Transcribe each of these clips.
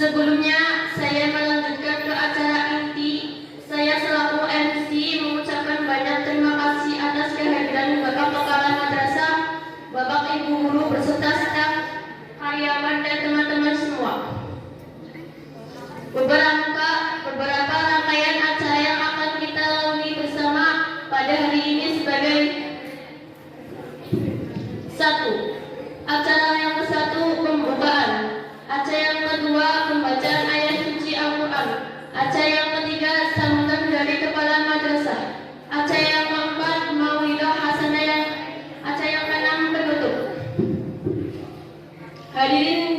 Sebelumnya, saya melanjutkan ke acara inti. Saya selaku MC mengucapkan banyak terima kasih atas kehadiran Bapak Kepala Madrasah, Bapak Ibu Guru beserta staf, karyawan dan teman-teman semua. Beberapa rangkaian acara yang akan kita lalui bersama pada hari ini sebagai 1. Acara yang ke-1 pembukaan. Acara yang kedua pembacaan ayat suci Al-Quran. Acara yang ketiga sambutan dari kepala madrasah. Acara yang keempat mauidhah hasanah. Acara yang keenam penutup. Hadirin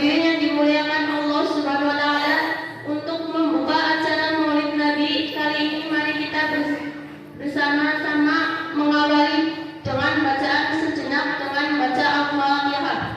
yang dimuliakan Allah Subhanahu wa taala, untuk membuka acara Maulid Nabi kali ini mari kita bersama-sama mengawali dengan bacaan sejenak dengan baca Al-Fatihah.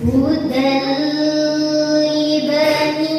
Hudan li bani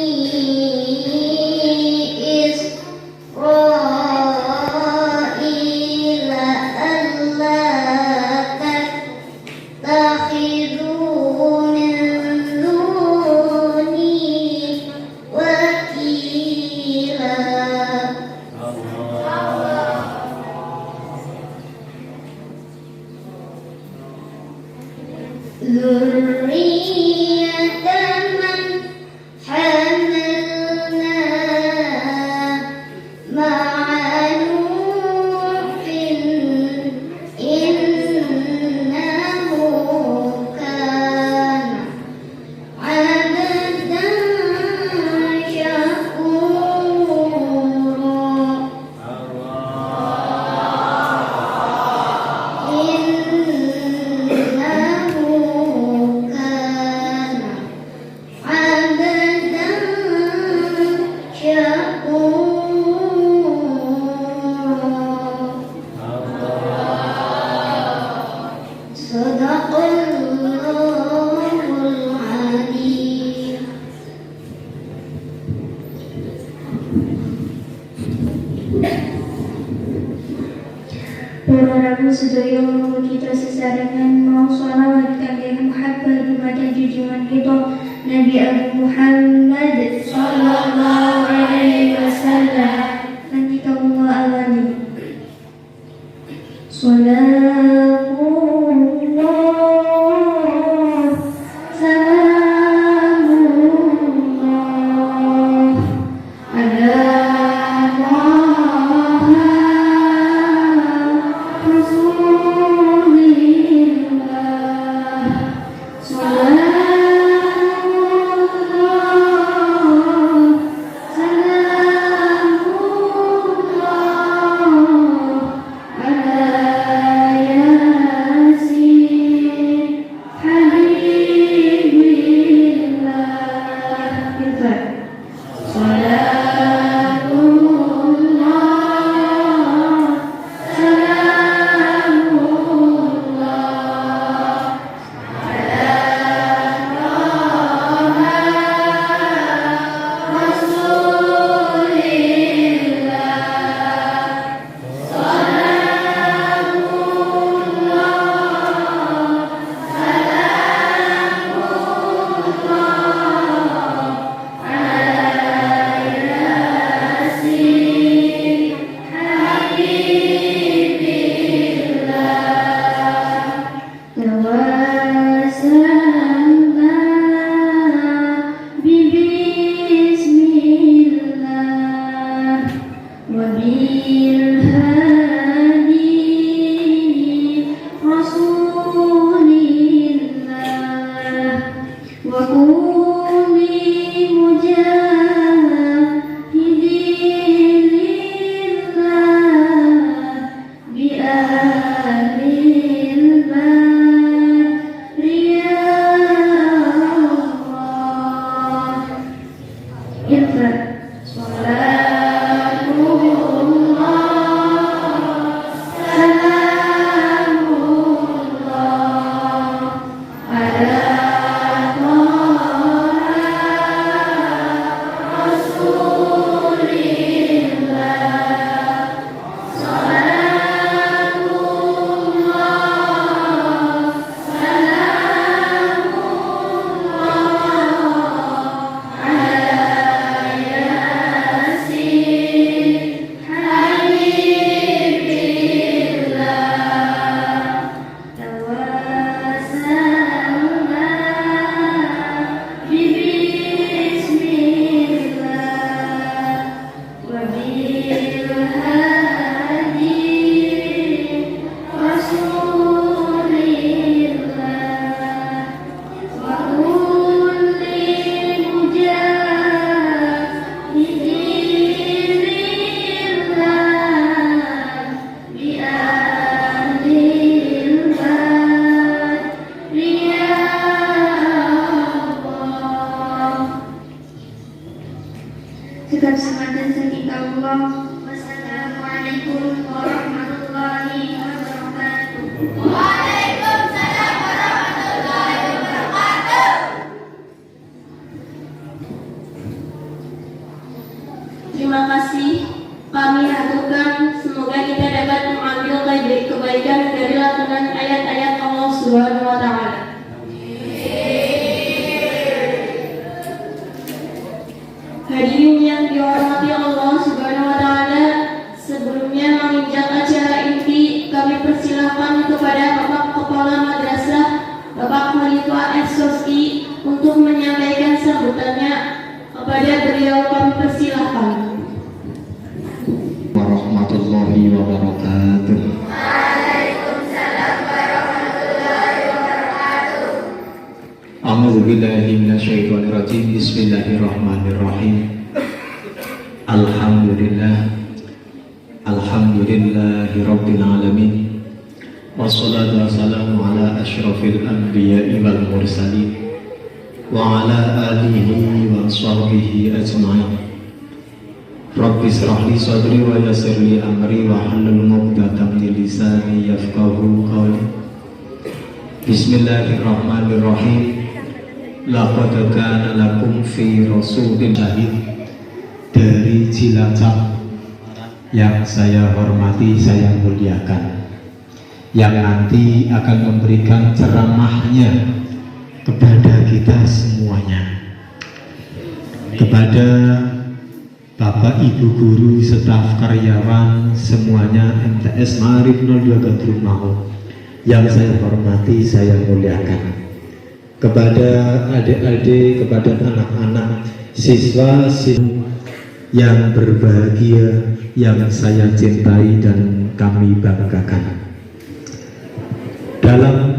Para rabu sedaya kita sesarengan mau sholawat kangge muhabbah dumateng junjungan kita Nabi Abu Muhammad sallallahu alaihi wasallam. Nanti kamu awali Salamullah Salamullah ala Segala sematan saking Allah. Wassalamualaikum warahmatullahi wabarakatuh. Waalaikumsalam warahmatullahi wabarakatuh. Terima kasih kami haturkan, semoga kita dapat mengambil kebaikan dari lantunan ayat-ayat Allah Subhanahu wa taala. Hadirin yang dihormati Allah Subhanahu wa taala, sebelumnya menginjak acara inti, kami persilahkan kepada Bapak Kepala Madrasah, Bapak Khalifah Eksoski untuk menyampaikan sambutannya. Kepada beliau kami persilahkan. Warahmatullahi wabarakatuh. Waalaikumsalam warahmatullahi wabarakatuh. A'udzu billahi minasyaitonir rajim. Bismillahirrahmanirrahim. Alhamdulillahi rabbil alamin. Wassalatu wassalamu ala asyrafil anbiya'i wal mursalin wa ala alihi wa sahbihi ajma'in. Rabbi shrah li sadri wa yassir li amri wa hlul 'uqdatam min lisani yafqahu qawli. Bismillahirrahmanirrahim. Laqad kana lakum fi rasulillah, dari Cilacap yang saya hormati, saya muliakan, yang nanti akan memberikan ceramahnya kepada kita semuanya, kepada Bapak Ibu guru, staf karyawan semuanya MTS Ma'arif 02 Gadrung Maut yang saya hormati, saya muliakan, kepada adik-adik, kepada anak-anak siswa yang berbahagia, yang saya cintai dan kami banggakan. Dalam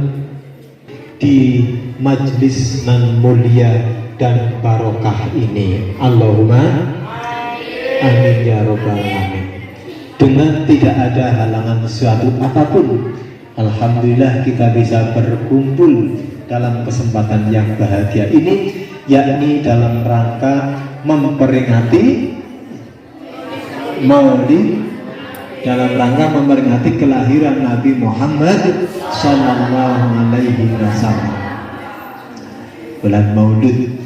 di majlis nan mulia dan barokah ini, Allahumma amin ya robbal alamin. Dengan tidak ada halangan suatu apapun, alhamdulillah kita bisa berkumpul dalam kesempatan yang bahagia ini, yakni dalam rangka memperingati Maulid, dalam rangka memperingati kelahiran Nabi Muhammad Sallallahu Alaihi Wasallam, bulan Maulid.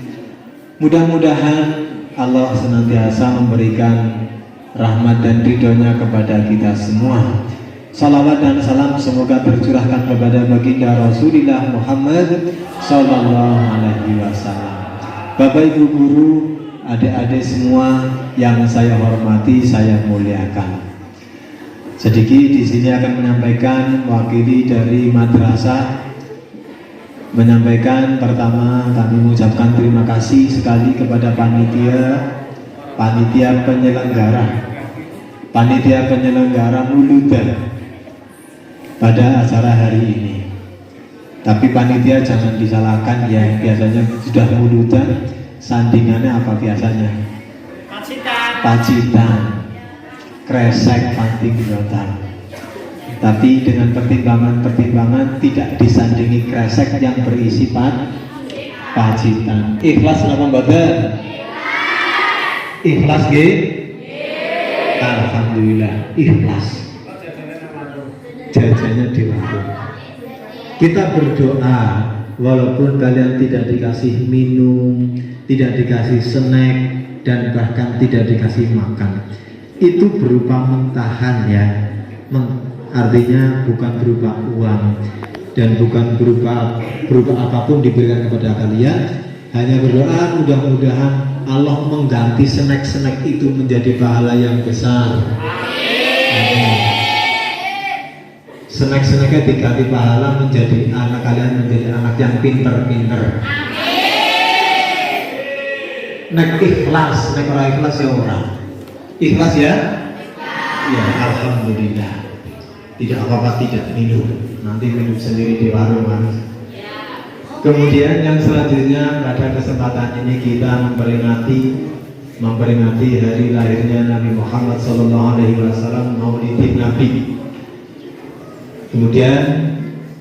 Mudah-mudahan Allah senantiasa memberikan rahmat dan ridhonya kepada kita semua. Salawat dan salam semoga tercurahkan kepada baginda Rasulullah Muhammad Sallallahu Alaihi Wasallam. Bapak Ibu guru, adik-adik semua yang saya hormati, saya muliakan. Sedikit di sini akan menyampaikan mewakili dari madrasah, menyampaikan pertama kami mengucapkan terima kasih sekali kepada panitia penyelenggara muludan pada acara hari ini. Tapi panitia jangan disalahkan ya, biasanya sudah muludan sandingannya apa biasanya? Pacitan, kresek, panting jotan. Tapi dengan pertimbangan tidak disandingi kresek yang berisi pacitan. Ikhlas apa mboten? Ikhlas nggih? Alhamdulillah ikhlas. Jajannya dilakukan. Kita berdoa walaupun kalian tidak dikasih minum, tidak dikasih snack, dan bahkan tidak dikasih makan, itu berupa mentahan ya. Artinya bukan berupa uang dan bukan berupa apapun diberikan kepada kalian. Hanya berdoa mudah-mudahan Allah mengganti snack-snack itu menjadi pahala yang besar. Amin. Snack-snacknya diganti pahala menjadi anak kalian, menjadi anak yang pinter-pinter. Nek ikhlas, nek ora ikhlas ya orang. Ikhlas ya? Ya, alhamdulillah. Tidak apa-apa tidak minum, nanti minum sendiri di warung manis. Kemudian yang selanjutnya pada kesempatan ini kita memperingati hari lahirnya Nabi Muhammad SAW, Maulidin Nabi. Kemudian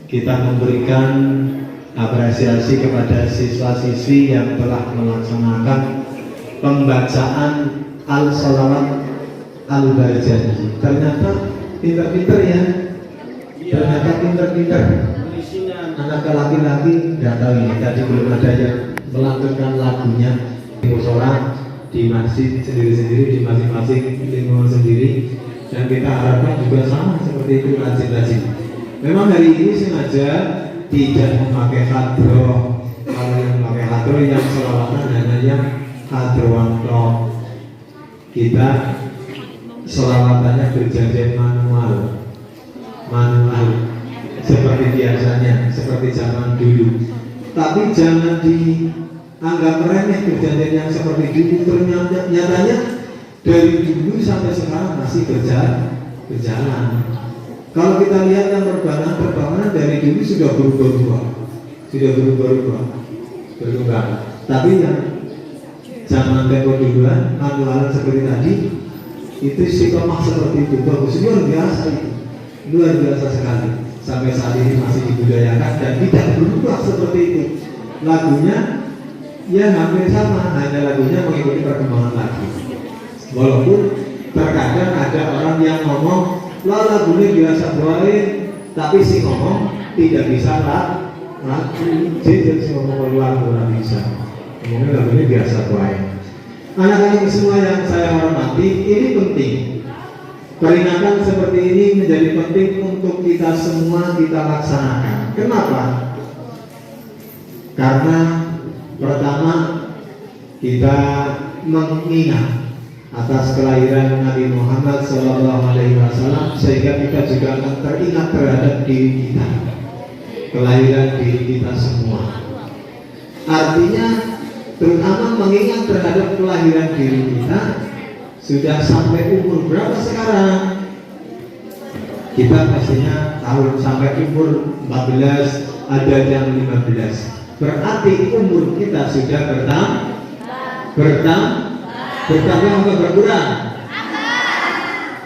kita memberikan apresiasi kepada siswa-siswi yang telah melaksanakan pembacaan al-salawat al-bajani. Ternyata pinter-pinter ya, ternyata pinter-pinter. Anak laki-laki nggak tahu ini, tadi belum ada yang melantunkan lagunya di musola, di masjid sendiri-sendiri, di masing-masing lingkungan sendiri. Dan kita harapkan juga sama seperti itu, rajin-rajin. Memang hari ini sengaja tidak memakai hadroh. Kalau yang memakai hadroh yang selawatan hanya yang hadroh. Kita selawatannya berjajar manual seperti biasanya, seperti zaman dulu. Tapi jangan dianggap remeh berjajar yang seperti dulu. Ternyata nyatanya dari dulu sampai sekarang masih berjalan. Kalau kita lihat yang perbankan dari dulu sudah berubah-ubah, berubah. Tapi yang zaman tempo duluan manualan seperti tadi, itu istiqomah seperti itu bagus, luar biasa sekali. Sampai saat ini masih dibudayakan dan tidak berubah seperti itu. Lagunya ya hampir sama, hanya lagunya mengikuti perkembangan lagu. Walaupun terkadang ada orang yang ngomong lah lagunya biasa baik, tapi si ngomong tidak bisa lagu. Jadi si ngomong keluar tidak bisa. Ngomongnya lagunya biasa baik. Anak-anak semua yang saya hormati, ini penting. Peringatan seperti ini menjadi penting untuk kita semua kita laksanakan. Kenapa? Karena pertama kita mengingat atas kelahiran Nabi Muhammad SAW, sehingga kita juga akan teringat terhadap diri kita, kelahiran diri kita semua. Artinya terutama mengingat terhadap kelahiran diri kita. Sudah sampai umur berapa sekarang? Kita pastinya tahu sampai umur 14, ada yang 15. Berarti umur kita sudah bertambah atau berkurang?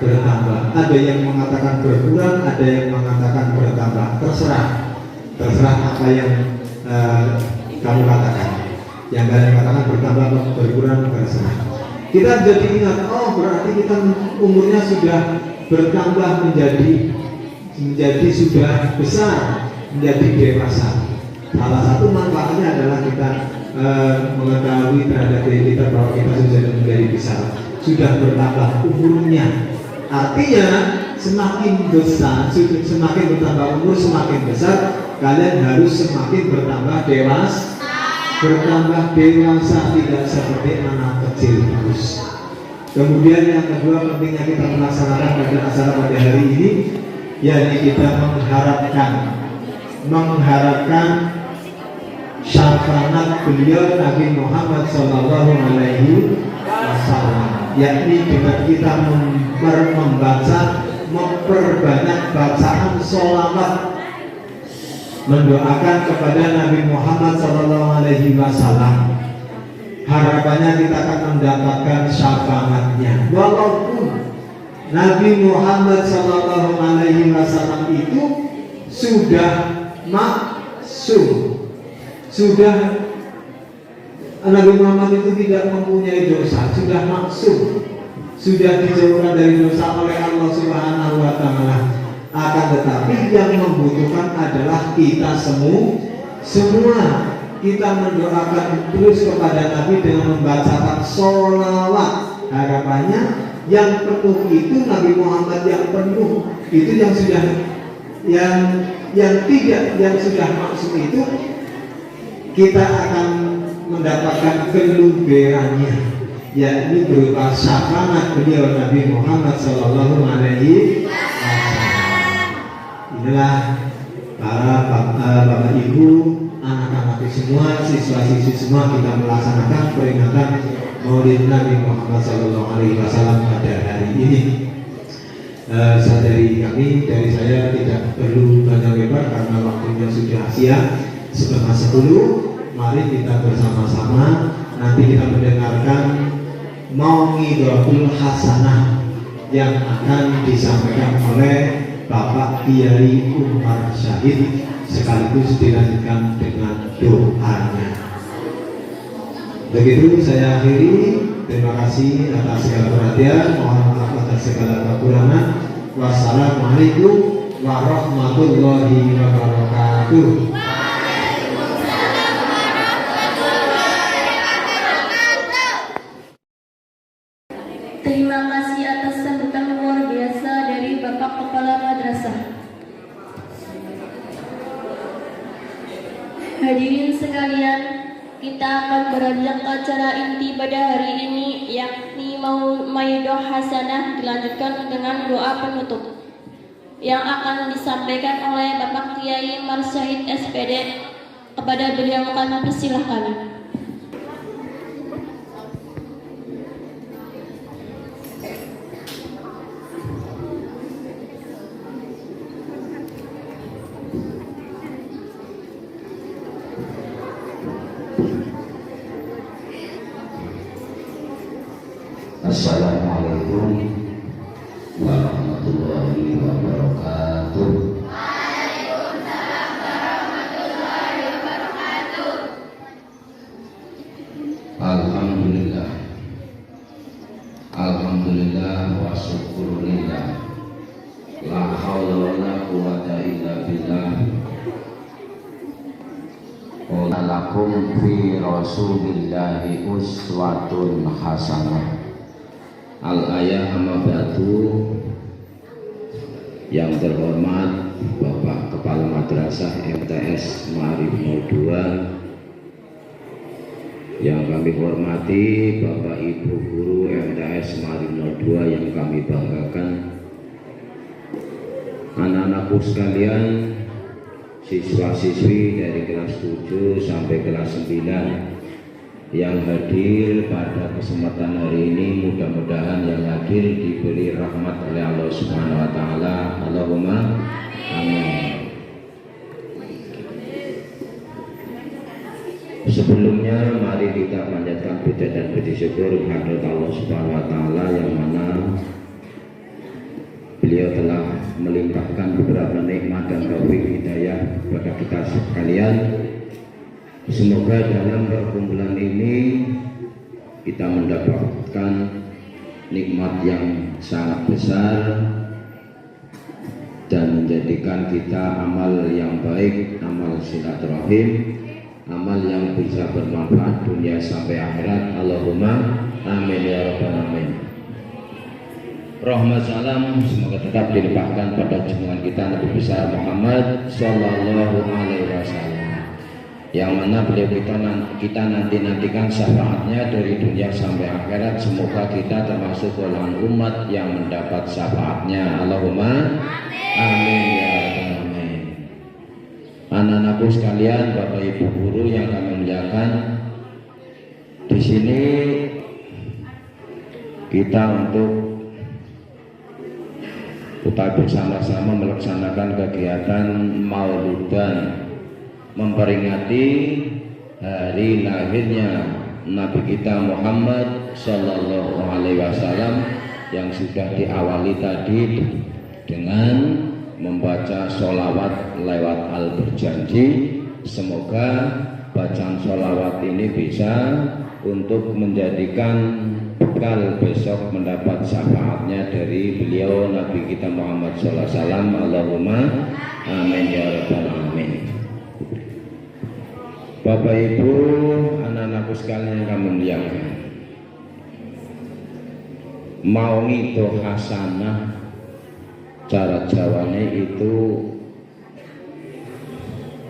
Bertambah. Ada yang mengatakan berkurang, ada yang mengatakan bertambah. Terserah apa yang kamu katakan. Yang kalian katakan bertambah atau berkurang, terserah. Kita jadi ingat, oh berarti kita umurnya sudah bertambah menjadi sudah besar, menjadi dewasa. Salah satu manfaatnya adalah kita mengetahui terhadap diri kita bahwa kita sudah menjadi besar, sudah bertambah umurnya. Artinya semakin besar, semakin bertambah umur, semakin besar, kalian harus semakin bertambah dewasa. Tidak seperti anak kecil terus. Kemudian yang kedua, pentingnya kita melaksanakan pada acara pada hari ini, yakni kita mengharapkan syafaat beliau Nabi Muhammad SAW, yakni dengan kita memperbanyak bacaan sholawat, mendoakan kepada Nabi Muhammad SAW. Harapannya kita akan mendapatkan syafaatnya. Walaupun Nabi Muhammad SAW itu sudah maksum, Nabi Muhammad itu tidak mempunyai dosa, sudah maksum, sudah dijauhkan dari dosa oleh Allah Subhanahu wa Ta'ala. Akan tetapi yang membutuhkan adalah kita semua. Kita mendoakan terus kepada Nabi dengan membacakan sholawat. Harapannya yang penuh itu Nabi Muhammad yang penuh itu, yang sudah yang sudah maksud itu kita akan mendapatkan keluberannya, yakni berupa syafaat beliau Nabi Muhammad SAW. Inilah para bapak ibu, anak-anak semua, siswa-siswi semua, kita melaksanakan peringatan Maulid Nabi Muhammad SAW pada hari ini. Dari saya tidak perlu banyak lebar karena waktunya sudah siang, 9:30. Mari kita bersama-sama nanti kita mendengarkan Mau'izatul Hasanah yang akan disampaikan oleh Bapak Kiai Umar Syahid, sekaligus dilanjutkan dengan doanya. Begitu saya akhiri. Terima kasih atas segala perhatian. Mohon maaf atas segala kekurangan. Wassalamualaikum warahmatullahi wabarakatuh. Terima kasih atas sambutan luar biasa dari Bapak Kepala Madrasah. Hadirin sekalian, kita akan beranjak ke acara inti pada hari ini, yakni Mau'izatul Hasanah, dilanjutkan dengan doa penutup yang akan disampaikan oleh Bapak Kiai Umar Syahid SPD. Kepada beliau kami persilahkan. Assalamualaikum warahmatullahi wabarakatuh. Waalaikumsalam warahmatullahi wabarakatuh. Alhamdulillah, alhamdulillah wa syukurillah. La haula wa la quwwata illa billah. Qala lakum fi rasulillahi uswatun hasanah. Al-ayah amma ba'du. Yang terhormat Bapak Kepala Madrasah MTS Ma'arif 02, yang kami hormati Bapak Ibu Guru MTS Ma'arif 02 yang kami banggakan, anak-anakku sekalian, siswa-siswi dari kelas 7 sampai kelas 9 yang hadir pada kesempatan hari ini, mudah-mudahan yang hadir diberi rahmat oleh Allah Subhanahu wa taala. Allahumma amin. Sebelumnya mari kita panjatkan puja dan puji syukur kehadirat Allah Subhanahu wa taala yang mana beliau telah melimpahkan beberapa nikmat dan taufik hidayah kepada kita sekalian. Semoga dalam perkumpulan ini kita mendapatkan nikmat yang sangat besar dan menjadikan kita amal yang baik, amal silaturahim, amal yang bisa bermanfaat dunia sampai akhirat. Allahumma amin ya rabbal alamin. Rahmat salam semoga tetap dilimpahkan pada junjungan kita Nabi besar Muhammad sallallahu alaihi wasallam, yang mana beliau kita nantikan syafaatnya dari dunia sampai akhirat. Semoga kita termasuk golongan umat yang mendapat syafaatnya. Allahumma amin ya rabbal alamin. Anak-anakku sekalian, Bapak Ibu guru yang kami muliakan, di sini kita untuk bersama-sama melaksanakan kegiatan Mauludan, memperingati hari lahirnya Nabi kita Muhammad Sallallahu Alaihi Wasallam, yang sudah diawali tadi dengan membaca sholawat lewat al-berjanji. Semoga bacaan sholawat ini bisa untuk menjadikan bekal besok mendapat syafaatnya dari beliau Nabi kita Muhammad Sallallahu Alaihi Wasallam. Allahumma amin ya rabbal alamin. Bapak Ibu, anak-anakku sekalian yang kami muliakan, mau ngito hasanah, cara Jawanya itu,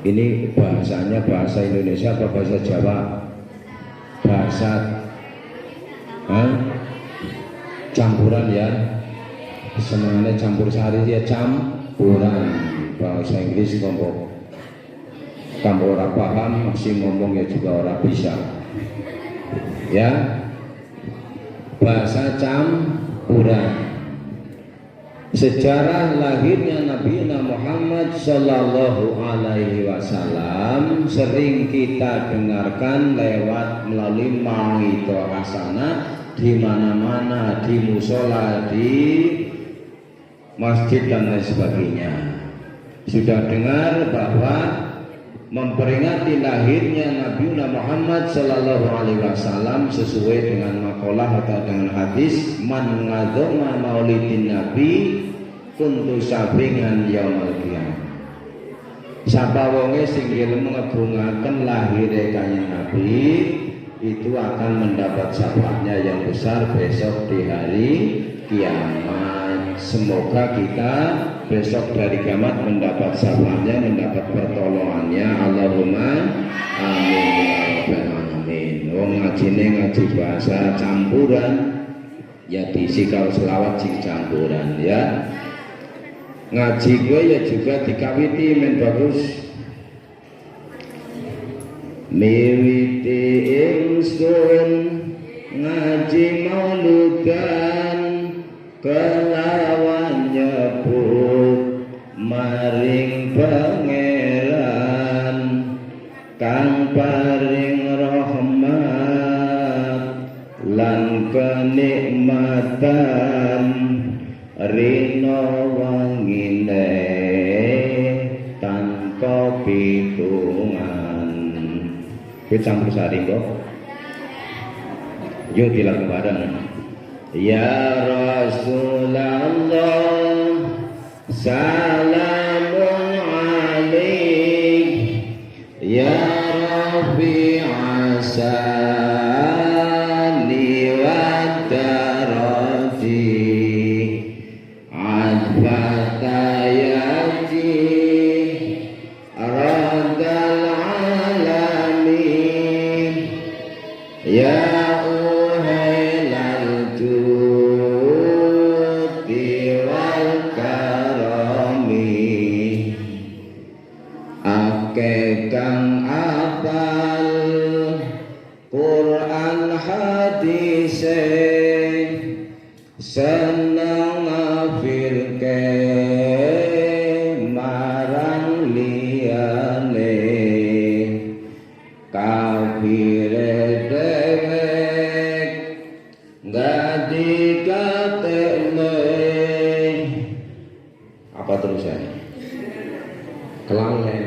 ini bahasanya bahasa Indonesia apa bahasa Jawa? Bahasa campuran ya, semuanya campur sari ya, campuran. Bahasa Inggris kelompok kamu orang paham, masih ngomong ya juga orang bisa ya. Bahasa campuran. Sejarah lahirnya Nabi Muhammad Sallallahu Alaihi Wasallam sering kita dengarkan lewat melalui ma'ito hasanah di mana-mana, di musola, di masjid dan lain sebagainya. Sudah dengar bahwa memperingati lahirnya Nabi Muhammad Sallallahu Alaihi Wasallam sesuai dengan makalah atau dengan hadis, man ngadoma maulidin Nabi kuntu sabingan yaumul qiyamah. Sapa wonge sing gelem ngebungaken lahire kanjeng Nabi itu akan mendapat syafaatnya yang besar besok di hari kiamat. Semoga kita besok dari kiamat mendapat syafaatnya, mendapat pertolongannya. Allahumma amin ya rabbal alamin. Wong ngajine ngaji bahasa campuran ya, diisi kalau selawat sing campuran ya. Ngaji gue ya juga dikawiti men bagus. Miwiti ingsun ngaji mauludan kelawan nyebut maring pangeran kang paring rahmat lan kenikmatan rino wangine tanpa pitungan. Kita campur sari kok. Yuk dilakukan bareng. Ya Rasulullah salamun alaik, ya Rafi'a sani wa darati adfata seneng ngafirke marang liyane kafire dewek gadi katene. Apa terusannya? Kelalen.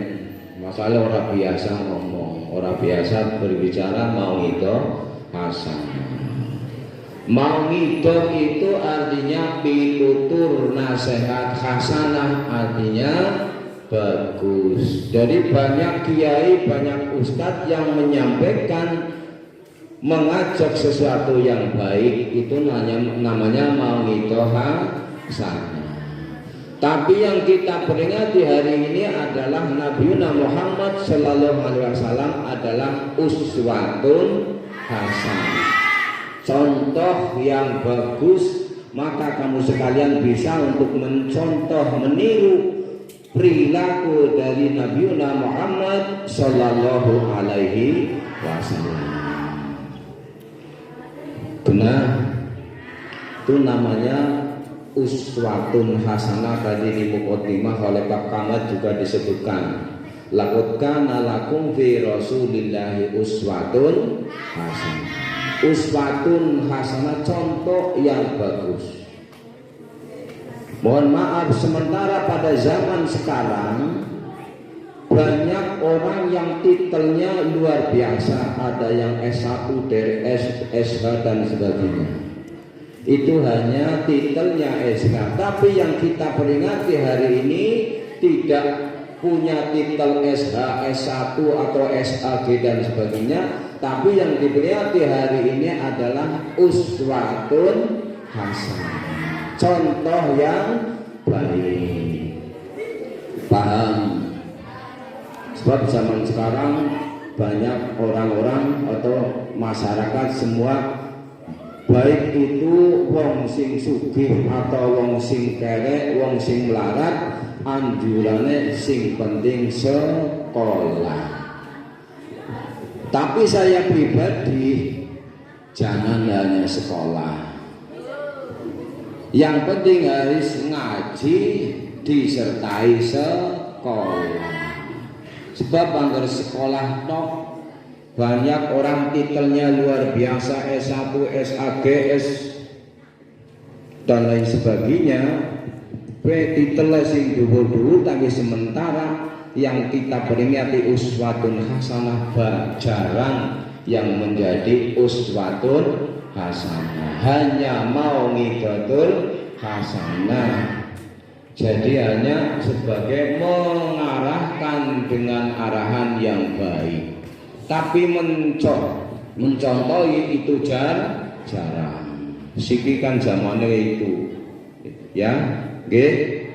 Masalah orang biasa ngomong, orang biasa berbicara mau itu hasan. Mau itu artinya pitutur nasihat hasanah, artinya bagus. Jadi banyak kiai, banyak ustadz yang menyampaikan mengajak sesuatu yang baik itu namanya mau itu hasanah. Tapi yang kita peringati hari ini adalah Nabi Muhammad Sallallahu Alaihi Wasallam adalah uswatun hasanah, contoh yang bagus. Maka kamu sekalian bisa untuk mencontoh, meniru perilaku dari Nabi Muhammad Sallallahu Alaihi Wasallam. Benar, itu namanya uswatun hasanah. Tadi di muqaddimah oleh Pak Kamat juga disebutkan, laqad kana lakum fi rasulillahi uswatun hasanah. Uswatun hasanah, contoh yang bagus. Mohon maaf, sementara pada zaman sekarang banyak orang yang titelnya luar biasa, ada yang S1, SH dan sebagainya. Itu hanya titelnya SK, tapi yang kita peringati hari ini tidak punya titel SH, S1 atau SAG dan sebagainya, tapi yang diperingati hari ini adalah uswatun hasanah, contoh yang baik. Paham? Sebab zaman sekarang banyak orang-orang atau masyarakat semua, baik itu wong sing sugih atau wong sing kere, wong sing melarat, anjurane sing penting sekolah. Tapi saya pribadi jangan hanya sekolah, yang penting harus ngaji disertai sekolah. Sebab anggar sekolah tok, banyak orang titelnya luar biasa, S1, SAG, dan lain sebagainya. Titelnya sing dhuwur-dhuwur, tapi sementara yang kita peringati uswatun hasanah jarang yang menjadi uswatun hasanah, hanya mau ngibatul hasanah. Jadi hanya sebagai mengarahkan dengan arahan yang baik. Tapi mencontohi itu jarang. Siki kan zamannya itu, ya, nggih.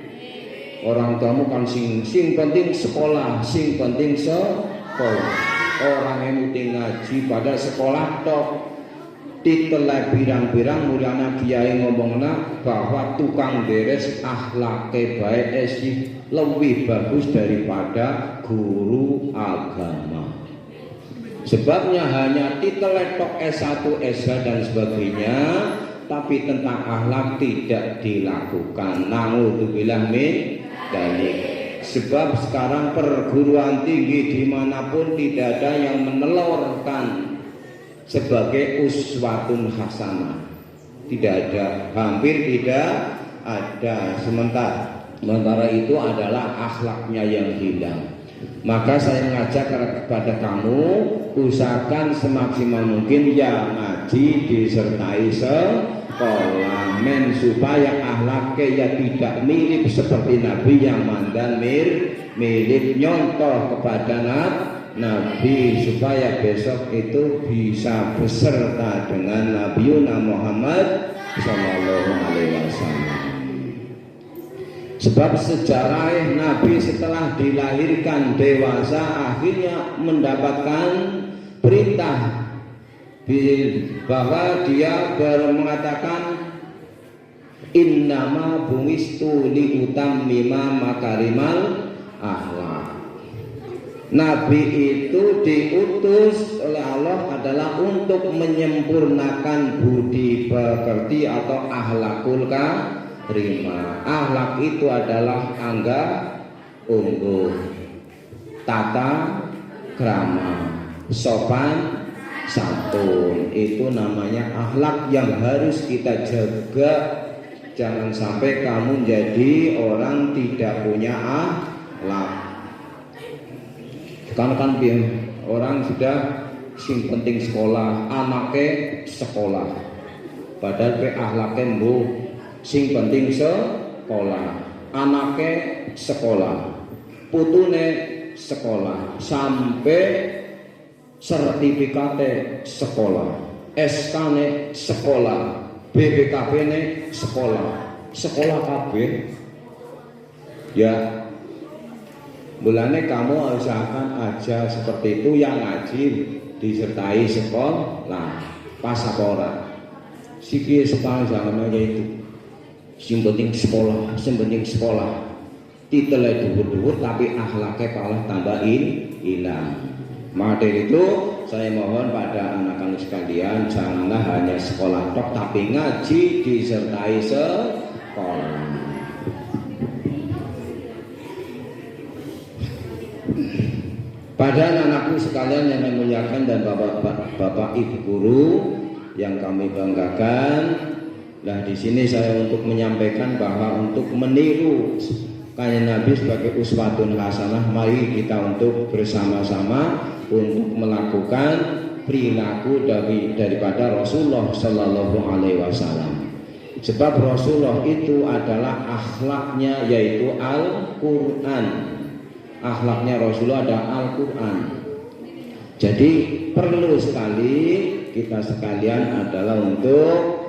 Orang tamu kan sing penting sekolah, sing penting sekolah. Orang yang mesti ngaji pada sekolah tok. Titelnya pirang-pirang mulyana kiai ngomongna bahwa tukang beres akhlake baik esi lebih bagus daripada guru agama. Sebabnya hanya titel tok S1, SH dan sebagainya, tapi tentang akhlak tidak dilakukan. Na'udzubillah min dzalik. Sebab sekarang perguruan tinggi dimanapun tidak ada yang menelurkan sebagai uswatun hasanah, tidak ada, hampir tidak ada. Sementara itu adalah akhlaknya yang hilang. Maka saya mengajak kepada kamu, usahakan semaksimal mungkin ya ngaji disertai sekolah, supaya akhlaknya ya tidak mirip seperti Nabi yang mandan mirip nyontoh kepada Nabi, supaya besok itu bisa beserta dengan Nabi Muhammad Sallallahu Alaihi Wasallam. Sebab sejarah Nabi setelah dilahirkan dewasa akhirnya mendapatkan perintah bahwa dia mengatakan innama bungistu li utammima makarimal akhlak. Nabi itu diutus oleh Allah adalah untuk menyempurnakan budi pekerti atau akhlakul karimah. Akhlak itu adalah angga ungguh, tata krama, sopan santun. Itu namanya akhlak yang harus kita jaga. Jangan sampai kamu jadi orang tidak punya akhlak. Kan orang sudah sing penting sekolah, anaknya sekolah, padahal pe akhlaknya mbuh sing penting sekolah, anaknya sekolah, putune sekolah, sampai sertifikatnya sekolah, SK-ne sekolah, BPKB-ne sekolah kabeh. Ya, mulane kamu usahakan aja seperti itu, yang ngaji disertai sekolah, pasaporan. Siki sekolah jangan aja itu. Sing penting sekolah. Titelnya dhuwur-dhuwur tapi akhlaknya malah tambah hilang. Maka dari itu saya mohon pada anak-anak sekalian, janganlah hanya sekolah tok tapi ngaji disertai sekolah. Pada anakku sekalian yang memuliakan dan bapak ibu guru yang kami banggakan, nah di sini saya untuk menyampaikan bahwa untuk meniru kanjeng Nabi sebagai uswatun hasanah, mari kita untuk bersama-sama untuk melakukan perilaku daripada Rasulullah Sallallahu Alaihi Wasallam. Sebab Rasulullah itu adalah akhlaknya yaitu Al-Quran. Akhlaknya Rasulullah ada Al-Quran. Jadi perlu sekali kita sekalian adalah untuk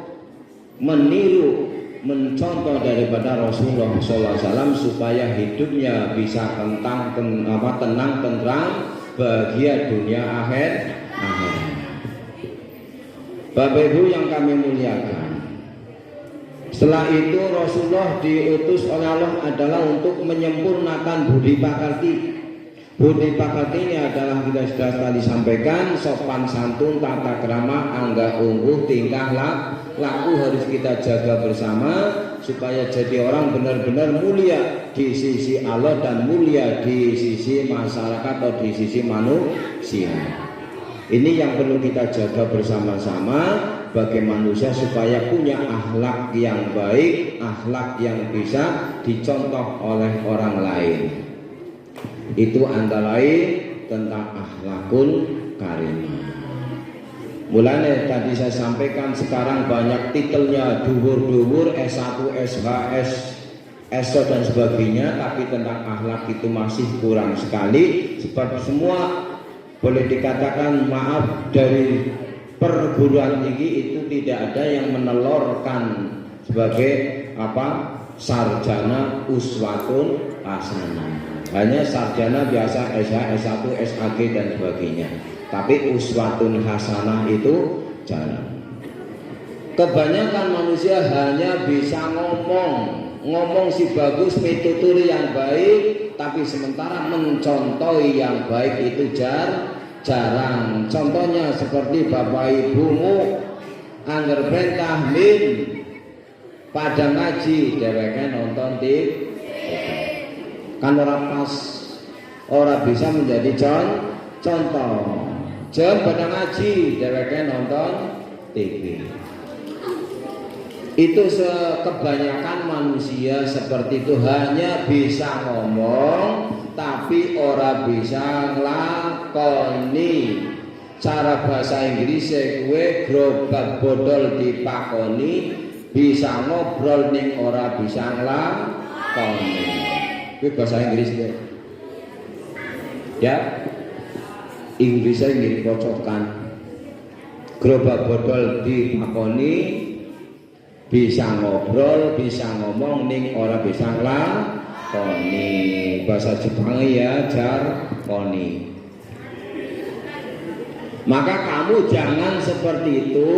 meniru, mencontoh daripada Rasulullah SAW supaya hidupnya bisa tenang, tentram, bahagia dunia akhir. Bapak Ibu yang kami muliakan, setelah itu Rasulullah diutus oleh Allah adalah untuk menyempurnakan budi pekerti. Budi pekerti ini adalah kita sudah tadi sampaikan, sopan santun, tata krama, angga ungguh, tingkah laku harus kita jaga bersama supaya jadi orang benar-benar mulia di sisi Allah dan mulia di sisi masyarakat atau di sisi manusia. Ini yang perlu kita jaga bersama-sama bagi manusia supaya punya akhlak yang baik, akhlak yang bisa dicontoh oleh orang lain. Itu antara lain tentang akhlakul karimah. Mulanya tadi saya sampaikan sekarang banyak titelnya dhuwur-dhuwur, S1, SH, SO dan sebagainya, tapi tentang akhlak itu masih kurang sekali. Sebab semua boleh dikatakan maaf dari perguruan tinggi itu tidak ada yang menelorkan sebagai sarjana uswatun hasanah. Hanya sarjana biasa SH, S1, SAG dan sebagainya. Tapi uswatun hasanah itu jarang. Kebanyakan manusia hanya bisa ngomong si bagus, metuturi yang baik, tapi sementara mencontohi yang baik itu jarang. Contohnya seperti bapak ibumu angger perintah min pada ngaji dheweke nonton TV, kan ora pas, ora bisa menjadi contoh. Jam pada ngaji dheweke nonton TV. Itu kebanyakan manusia seperti itu, hanya bisa ngomong tapi ora bisa nglakoni. Cara bahasa Inggris gue gerobak bodol dipakoni, bisa ngobrol ning ora bisa nglakoni. Kuwi bahasa Inggris gue. Ya. Inggrisnya nggih kocokan. Gerobak bodol dipakoni, bisa ngobrol, bisa ngomong ning ora bisa nglakoni. Bahasa Jepang ya jarkoni. Maka kamu jangan seperti itu,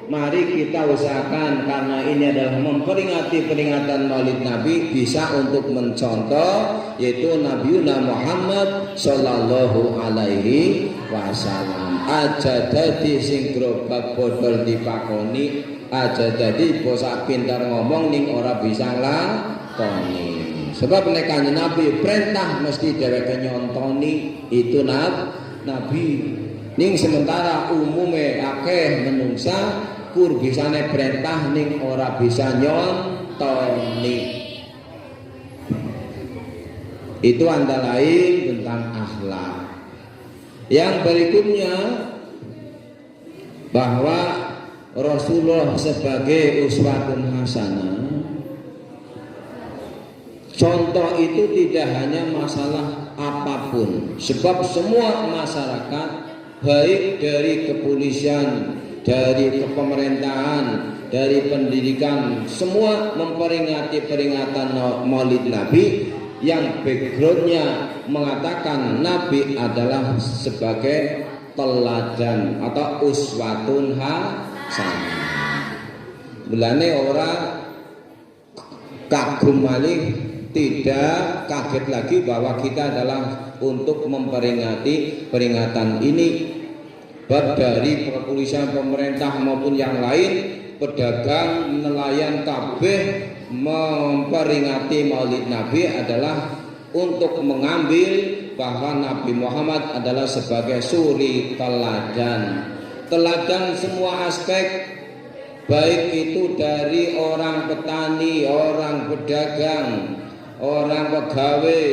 mari kita usahakan karena ini adalah memperingati peringatan Maulid Nabi bisa untuk mencontoh yaitu Nabiuna Muhammad sallallahu alaihi wasallam. Aja dadi sing grobak bodol dipakoni, aja dadi bocah pintar ngomong ning ora bisa lakoni. Sebab nek Kanjeng Nabi perintah mesti dheweke nyontoni itu Nabi. Ning sementara umume akeh menungsa kur bisane perintah ning ora bisa nyontoni. Itu antara lain tentang akhlak. Yang berikutnya bahwa Rasulullah sebagai uswatun hasanah. Contoh itu tidak hanya masalah apapun, sebab semua masyarakat baik dari kepolisian, dari kepemerintahan, dari pendidikan, semua memperingati peringatan Maulid Nabi yang backgroundnya mengatakan Nabi adalah sebagai teladan atau uswatun hasanah. Mulane ora kagum malih, tidak kaget lagi bahwa kita adalah untuk memperingati peringatan ini. Baik dari kepolisian, pemerintah maupun yang lain, pedagang, nelayan kabeh memperingati Maulid Nabi adalah untuk mengambil bahwa Nabi Muhammad adalah sebagai suri teladan. Teladan semua aspek, baik itu dari orang petani, orang pedagang, orang pegawai,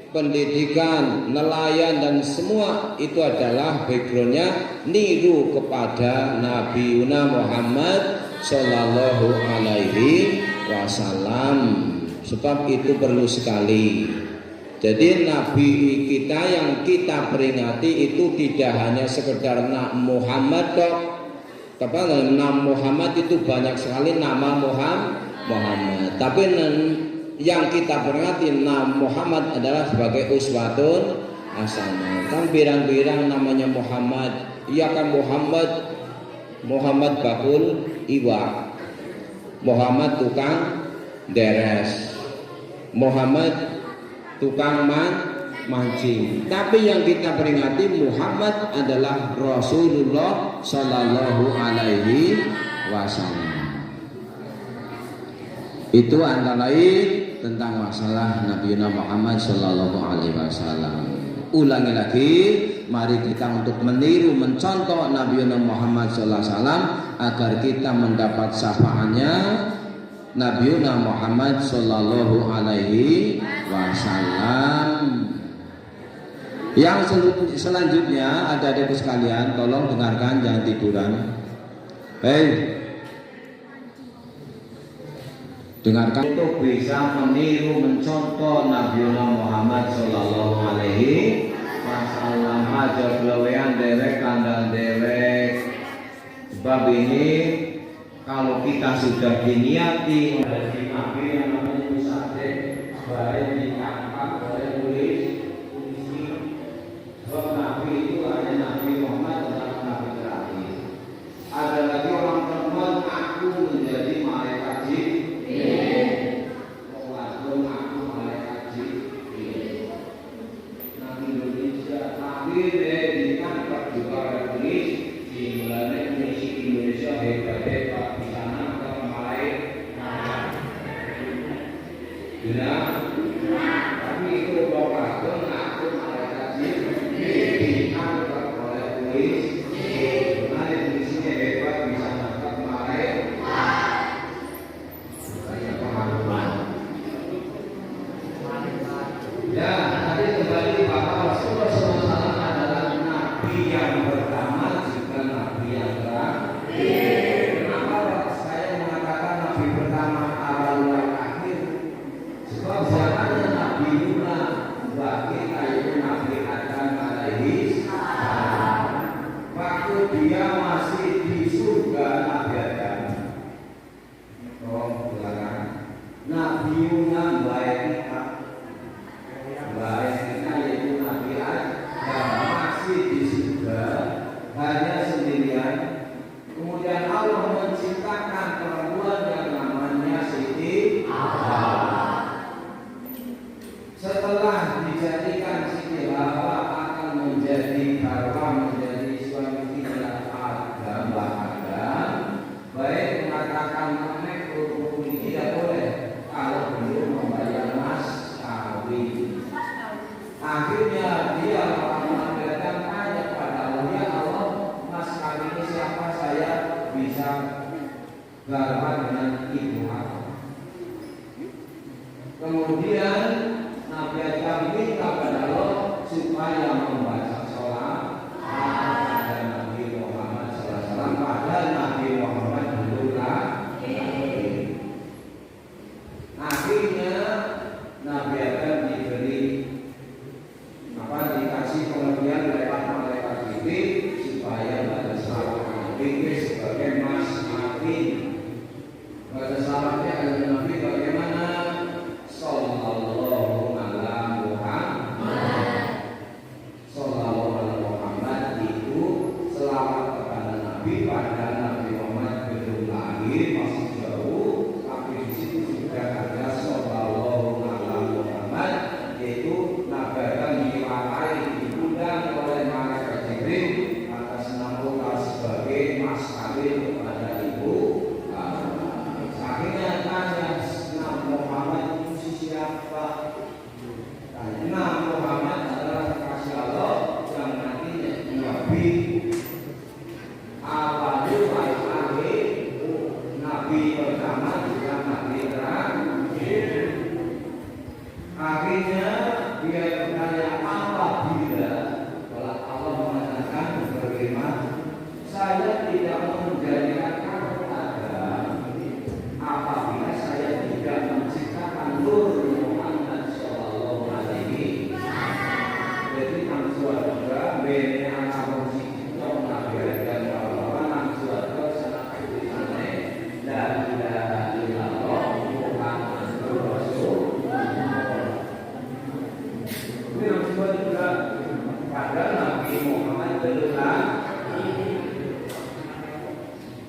pendidikan, nelayan dan semua itu adalah backgroundnya niru kepada Nabiuna Muhammad sallallahu alaihi wasallam. Sebab itu perlu sekali. Jadi Nabi kita yang kita peringati itu tidak hanya sekedar nama Muhammad kok. Nama Muhammad itu banyak sekali nama Muhammad. Tapi yang kita peringati nama Muhammad adalah sebagai uswatun hasanah. Kan birang-birang namanya Muhammad. Iya kan Muhammad bakul iwak, Muhammad tukang deres, Muhammad tukang mancing. Tapi yang kita peringati Muhammad adalah Rasulullah sallallahu alaihi wasallam. Itu antara lain tentang masalah Nabiuna Muhammad sallallahu alaihi wasallam. Ulangi lagi, mari kita untuk meniru, mencontoh Nabiuna Muhammad sallallahu alaihi wasallam agar kita mendapat syafaatnya Nabiuna Muhammad sallallahu alaihi wasallam. Yang selanjutnya ada adik sekalian, tolong dengarkan, jangan tiduran. Dengarkan untuk bisa meniru, mencontoh Nabiuna Muhammad sallallahu alaihi wasallam. Aja belewean dewek, kandang dewek. Sebab ini kalau kita sudah diniati menjadi nabi yang namanya musade, baik diangkat oleh polisi. Sebab nabi itu hanya Nabi Muhammad adalah nabi terakhir. Ada lagi orang perempuan aku menjadi malaikat Jibril. Aku malaikat Jibril. Nabi Indonesia nabi diangkat juga oleh polisi. Dimulai misi Indonesia hebat-hebat di sana ke malaikat. Tapi itu bapak aku malaikat diangkat oleh polisi. Dimulai misinya hebat bisa dapat malaikat. Saya pengalaman. Ya, tadi kembali bahwa Rasulullah SAW adalah nabi yang pertama. Nabi yang terakhir. Kenapa saya mengatakan Nabi pertama awal akhir? Sebab zamannya Nabi Yuna bagi itu Nabi Adam alaihi salam. Waktu dia masih di surga Nabi Adam. Oh, belakang. Nabi Yuna baiknya yaitu Nabi Adam masih di surga. Hanya sendirian. Kemudian Allah Kemudian Nabi Adam minta kepada Allah supaya membaca sholat pada Nabi Muhammad SAW, padahal Nabi Muhammad belum lahir. Akhirnya Nabi Adam dikasih pengertian lewat malaikat Jibril supaya baca sholat Nabi sebagai mas Nabi. Baca sholatnya adalah Nabi bagaimana? Sallallahu ala Muhammad. Sallallahu ala Muhammad itu selawat kepada Nabi pada Nabi Muhammad belum lahir, masih jauh, tapi di situ sudah ada sallallahu ala Muhammad, yaitu Nabi Adam diwarai diundang oleh malaikat Jibril atas nama sebagai mas kawin kepada ibu. Akhirnya tanya Nabi Muhammad siapa? Nabi Muhammad adalah kekasih Allah yang nantinya Nabi awalul akhir, Nabi pertama juga Nabi terakhir. Akhirnya dia bertanya, apabila kalau Allah mengatakan bagaimana saya tidak menjadikan kamu Adam apabila saya tidak menciptakan nur Muhammad sallallahu alaihi wasallam. Jadi nang suara bene ana musik tong Nabi dan bahwa nang suara sangat tulisane la ilaha illallah Muhammadur Rasulullah. Ini nang suara juga pada Nabi Muhammad belum lahir.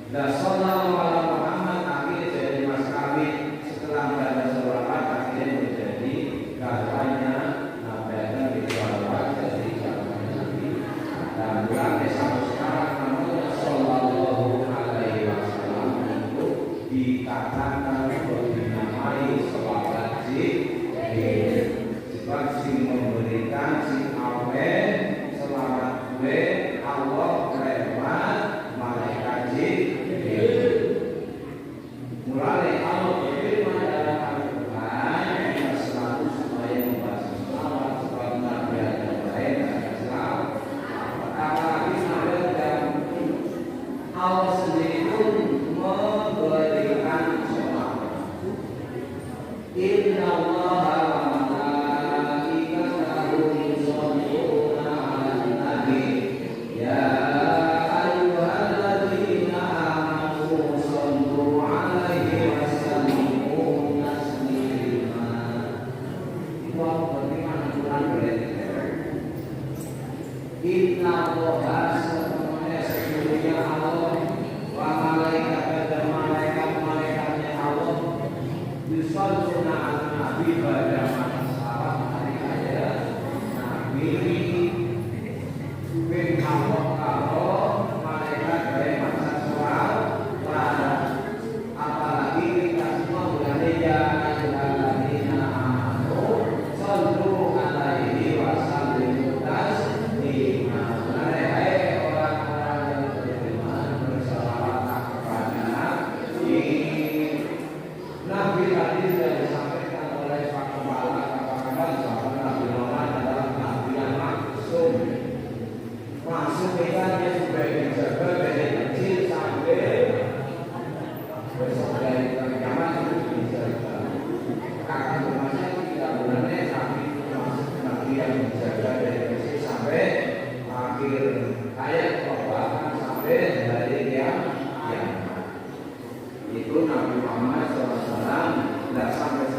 Dan sallallahu alaihi Muhammad akhirnya jadi mas kawin. Setelah berada selawat akhirnya menjadi katanya Nabi Adam diselawat jadi katanya Nabi. Dan mulai sampai sekarang namanya sallallahu alaihi wasallam itu dikatakan dinamai selawat Jibril. Sebab sing memberikan sing awen selawat gue Allah lewat malaikat Jibril. Mulai Allah berfirman dalam Al-Quran, kita selalu supaya membaca selawat sebab Nabi Adam lain ada selawat. Apalagi Nabi Adam Allah sendiri pun memberikan selawat. Inna Allaha wa malaikatahu yusholluna 'alan nabi ya ayyuhalladzina amanu shollu 'alaihi wa sallimu taslima. Itu bagaimana Quran berarti? Inna Allaha semuanya sesungguhnya Allah wa malaikat dan malaikat-malaikatnya Allah yusholluna 'alan nabi pada masa salat hari raya Nabi. Bin Allah kalau malaikat dari masa sholat apalagi kita semua berada ya ayyuhalladzina amanu shollu 'alaihi wa sallimu taslima. Hai orang-orang yang beriman bersalawatlah kepada Nabi. Nabi tadi sudah disampaikan oleh Pak Kepala bahwa Nabi Muhammad adalah Nabi yang maksum. Maksud kita dia sudah dijaga dari kecil sampai dari zaman itu dijaga. Kakak rumahnya tidak benar tapi maksud Nabi yang dijaga dari kecil sampai akhir hayat bahkan sampai hari yang itu Nabi Muhammad SAW. Dan sampai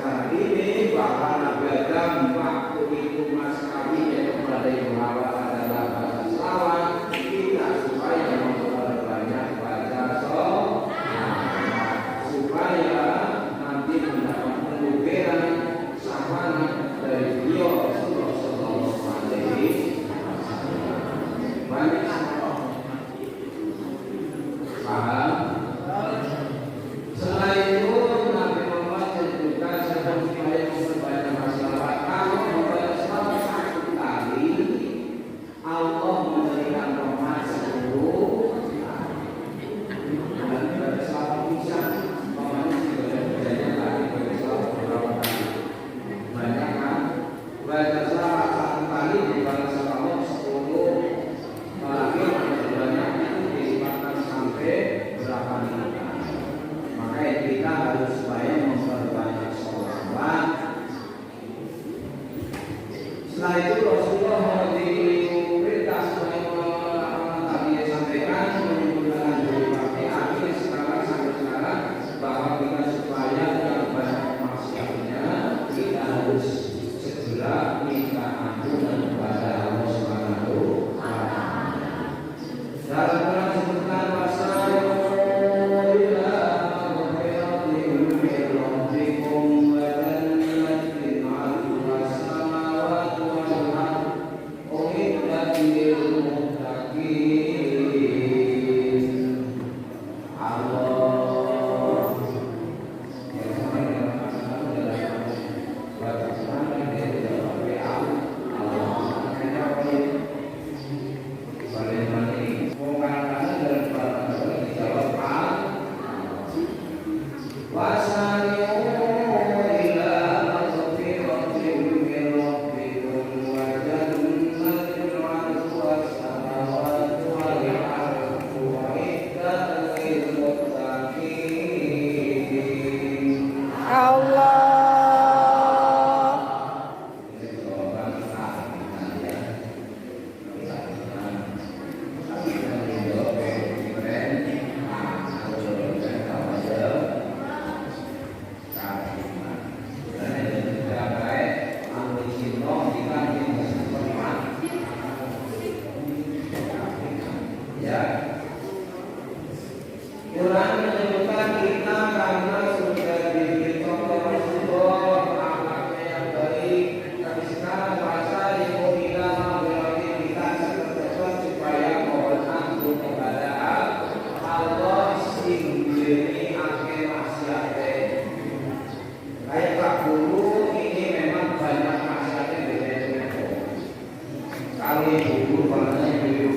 buku warnanya biru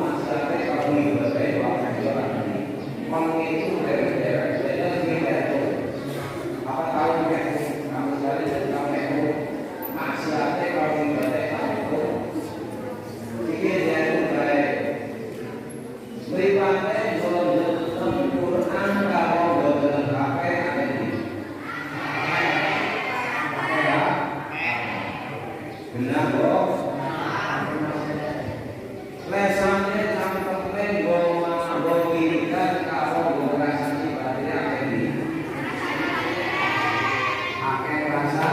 masih ada kalau ibadah warna itu dari daerah itu apa tahu kamu sekali dan kamu masih ada kalau ibadah itu pikir dia baik beribadah dalam Quran kalau dalam kafe ada di benar kok lesannya sampai bawa wiridan kalau merasa ibadahnya ada di pakai rasa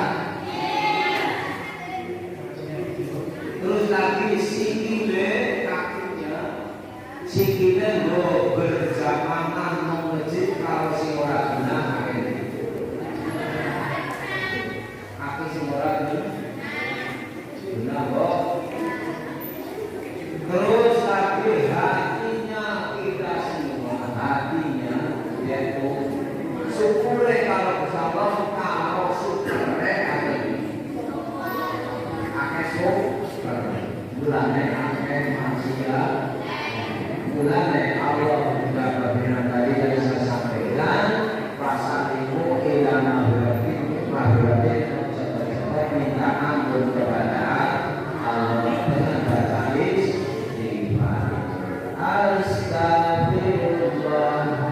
terus lagi sikile kakinya sikile lo berjamaah mengejit kalau si orang benar pakai kaki si orang benar kok terus lagi hatinya kita semua hatinya yaitu syukur kalau bersabar kalau syukur ada akan syukur bulannya akan manusia bulannya Allah juga berfirman tadi yang saya sampaikan rasa itu ilana berarti minta ampun kepada Allah dengan baca istighfar astagfirullah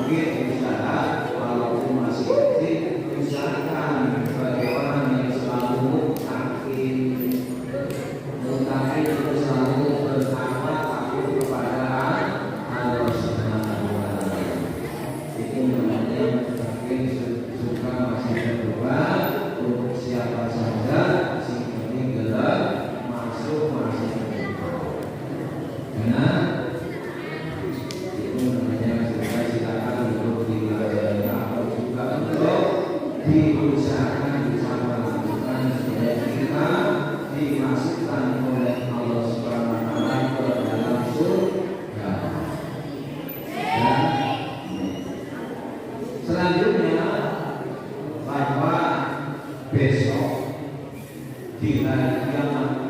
mungkin bisa itu namanya juga silakan untuk dilakukan atau juga untuk diusahakan bisa melakukan supaya kita dimasukkan oleh Allah Subhanahu wa taala ke dalam surga. Dan selanjutnya bahwa besok di hari kiamat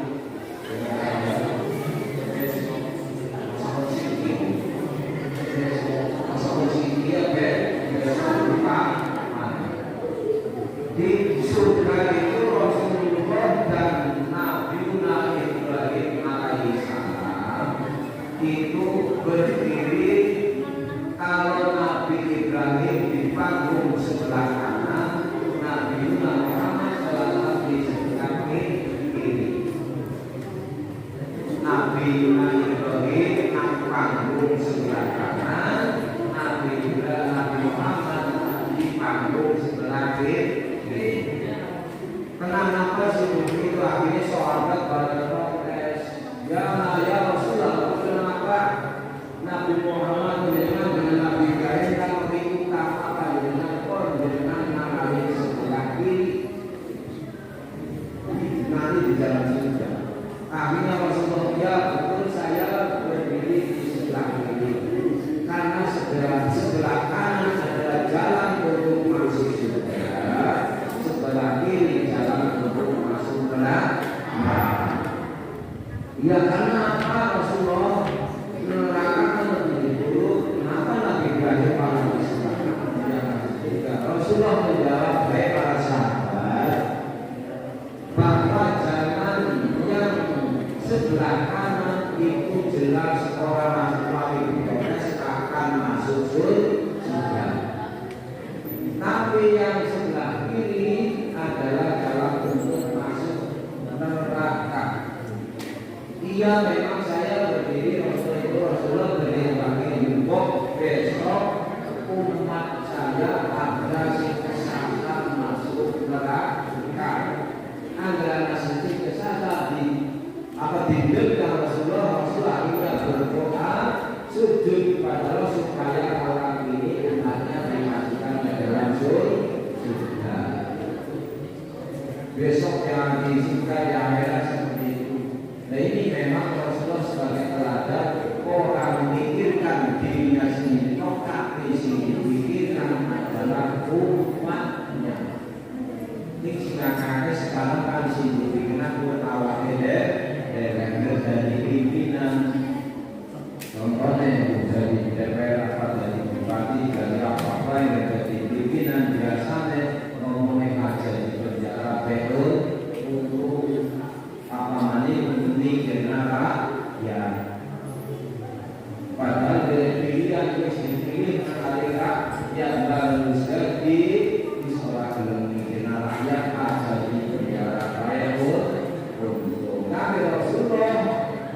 di surga itu Rasulullah dan Nabi Ibrahim alaihissalam itu berdiri. Kalau Nabi Ibrahim di panggung sebelah kanan, Nabi Muhammad SAW di sebelah kiri. Nabi Ibrahim di panggung sebelah kanan, Nabi Muhammad di panggung sebelah kiri. Kenapa sih begitu? Akhirnya sahabat pada protes. Ya Rasulullah, kenapa Nabi Muhammad dengan Nabi Ibrahim kan lebih utama apa dengan Nabi sebelah kiri? Nanti di jalan surga. Akhirnya Rasulullah, ya betul, saya berdiri di sebelah kiri karena sebelah kanan adalah jalan untuk masuk surga, sebelah kiri jalan untuk masuk neraka. Ya karena apa Rasulullah? Neraka kan lebih buruk. Kenapa Nabi Ibrahim malah di sebelah kanan? Rasulullah menjawab, baik para sahabat, bahwa jalan yang sebelah kanan itu jelas orang Nabi Ibrahim akan masuk surga. Tapi yang sebelah kiri adalah jalan untuk masuk neraka. Iya memang saya berdiri Rasulullah berdiri bagi besok umat saya ada kesalahan masuk neraka. Anda masih kesalahan di dekat Rasulullah akhirnya berdoa sujud pada Allah supaya orang ini anaknya dimasukkan ke dalam surga. Besok yang disingkat di akhirat seperti itu. Nah ini memang Rasulullah sebagai teladan orang memikirkan dirinya sendiri, tapi sini pikirkan adalah umatnya. Ini silakan sekarang kan sini pikirkan buat awak dari pimpinan, contohnya dari DPR apa dari bupati dari apa yang jadi pimpinan biasanya ngomongnya aja di penjara PO untuk apa ini general ya. Padahal dari pilihan itu dipilih mereka yang baru di sekolah general rakyat aja di penjara PO. Nabi Rasulullah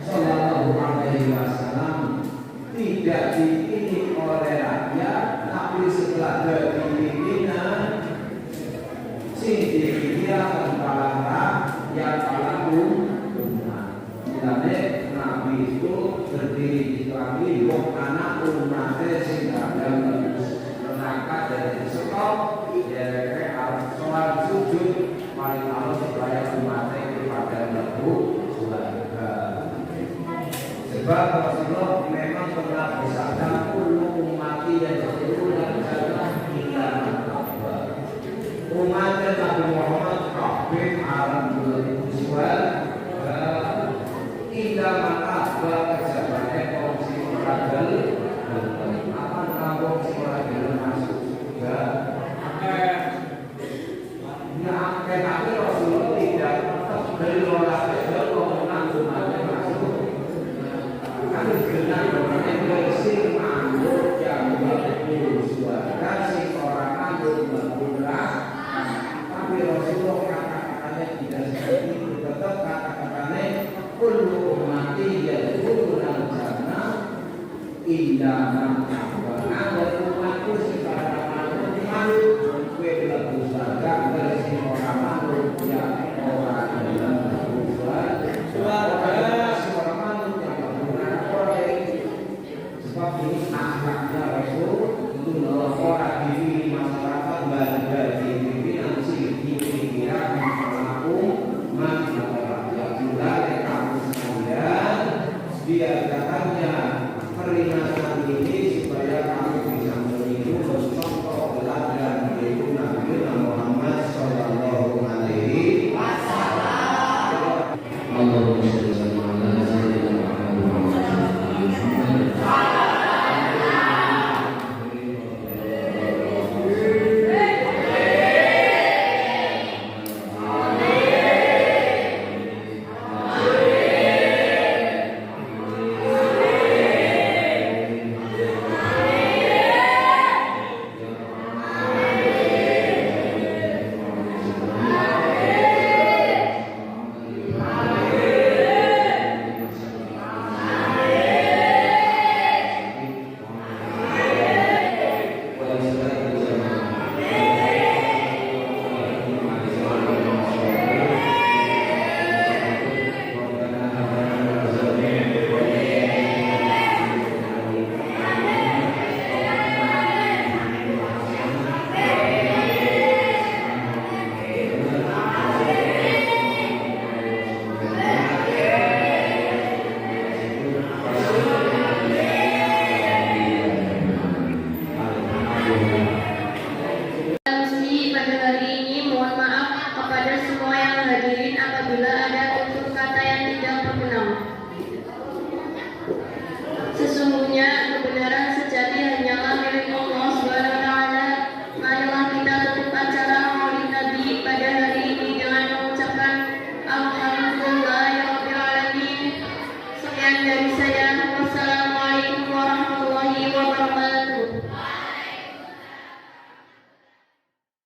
Sallallahu Alaihi Wasallam tidak dipilih oleh rakyat, tapi setelah jadi pimpinan, dia kepala rakyat, kepala umat. Jadi Nabi itu berdiri di kami, anak umatnya sehingga dalam neraka dari stop, dia sholat sujud, paling malu supaya umatnya pada lebu surga. Sebab Rasulullah memang pernah bersabda, ummati yang seluruh adalah kita umat Nabi Muhammad kabeh alam bersuara tidak maka kejabatannya korupsi radal apa ngabok si radal masuk surga. Nah, kenapa Rasulullah tidak berdoa menanggung masuk? Kan dengan namanya bersih mandur yang bersuara si orang mandur berkurang. Tapi Rasulullah kata-katanya tidak seperti itu. Tetap kata-katanya kullu ummati yadkhuluna jannah illa man ada umatku sekarang manut kue lagu surga dari orang manut yang orang dalam surga si orang manut yang berguna orang dia datangnya